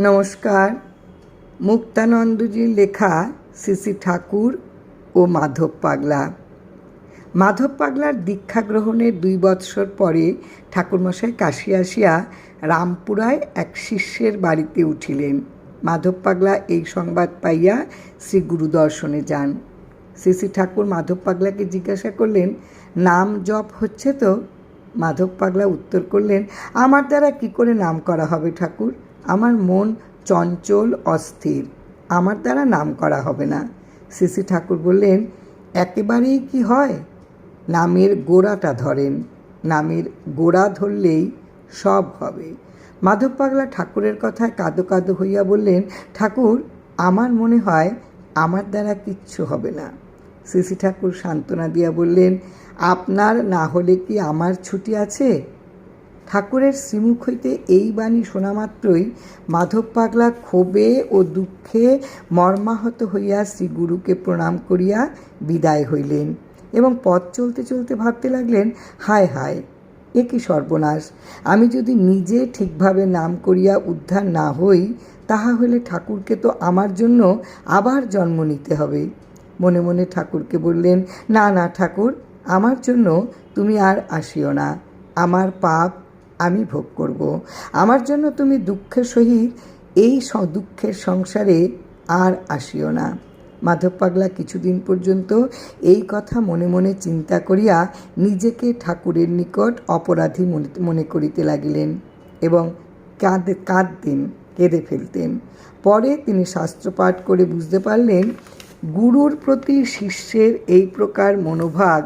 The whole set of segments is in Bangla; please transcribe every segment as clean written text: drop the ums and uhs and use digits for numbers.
নমস্কার। মুক্তানন্দজির লেখা শ্রী শ্রী ঠাকুর ও মাধব পাগলা। মাধব পাগলার দীক্ষা গ্রহণের 2 বৎসর পরে ঠাকুরমশাই কাশী আসিয়া রামপুরায় এক শিষ্যের বাড়িতে উঠিলেন। মাধব পাগলা এই সংবাদ পাইয়া শ্রী গুরু দর্শনে যান। শ্রী শ্রী ঠাকুর মাধব পাগলাকে জিজ্ঞাসা করলেন, নাম জপ হচ্ছে তো? মাধব পাগলা উত্তর করলেন, আমার দ্বারা কি করে নাম করা হবে ঠাকুর? আমার মন চঞ্চল অস্থির, আমার দ্বারা নাম করা হবে না। শ্রী শ্রী ঠাকুর বললেন, একেবারেই কি হয়? নামের গোড়াটা ধরেন, নামের গোড়া ধরলেই সব হবে। মাধব পাগলা ঠাকুরের কথায় কাঁদো কাঁদো হইয়া বললেন, ঠাকুর, আমার মনে হয় আমার দ্বারা কিচ্ছু হবে না। শ্রী শ্রী ঠাকুর সান্ত্বনা দিয়া বললেন, আপনার না হলে কি আমার ছুটি আছে? ঠাকুরের শ্রীমুখ হইতে এই বাণী শোনা মাত্রই মাধব পাগলা ক্ষোভে ও দুঃখে মর্মাহত হইয়া শ্রীগুরুকে প্রণাম করিয়া বিদায় হইলেন এবং পথ চলতে চলতে ভাবতে লাগলেন, হায় হায়, এ কি সর্বনাশ! আমি যদি নিজে ঠিকভাবে নাম করিয়া উদ্ধার না হই, তাহা হলে ঠাকুরকে তো আমার জন্য আবার জন্ম নিতে হবে। মনে মনে ঠাকুরকে বললেন, না না ঠাকুর, আমার জন্য তুমি আর আসিও না। আমার পাপ আমি ভোগ করব। আমার জন্য তুমি দুঃখের সহিত এই দুঃখের সংসারে আর আসিও না। মাধব পাগলা কিছুদিন পর্যন্ত এই কথা মনে মনে চিন্তা করিয়া নিজেকে ঠাকুরের নিকট অপরাধী মনে করিতে লাগিলেন এবং কেঁদে ফেলতেন। পরে তিনি শাস্ত্রপাঠ করে বুঝতে পারলেন, গুরুর প্রতি শিষ্যের এই প্রকার মনোভাব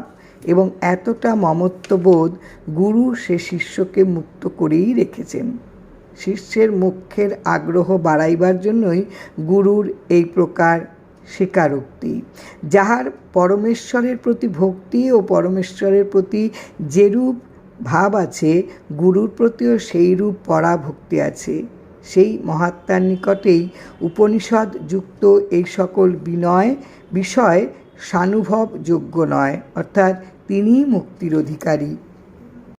এবং এতটা মমত্ববোধ গুরু সে শিষ্যকে মুক্ত করেই রেখেছেন। শিষ্যের মোক্ষের আগ্রহ বাড়াইবার জন্যই গুরুর এই প্রকার স্বীকারোক্তি। যাহার পরমেশ্বরের প্রতি ভক্তি ও পরমেশ্বরের প্রতি যেরূপ ভাব আছে, গুরুর প্রতিও সেই রূপ পরাভক্তি আছে। সেই মহাত্মার নিকটেই উপনিষদ যুক্ত এই সকল বিষয় সানুভব যোগ্য নয়, অর্থাৎ তিনিই মুক্তির অধিকারী।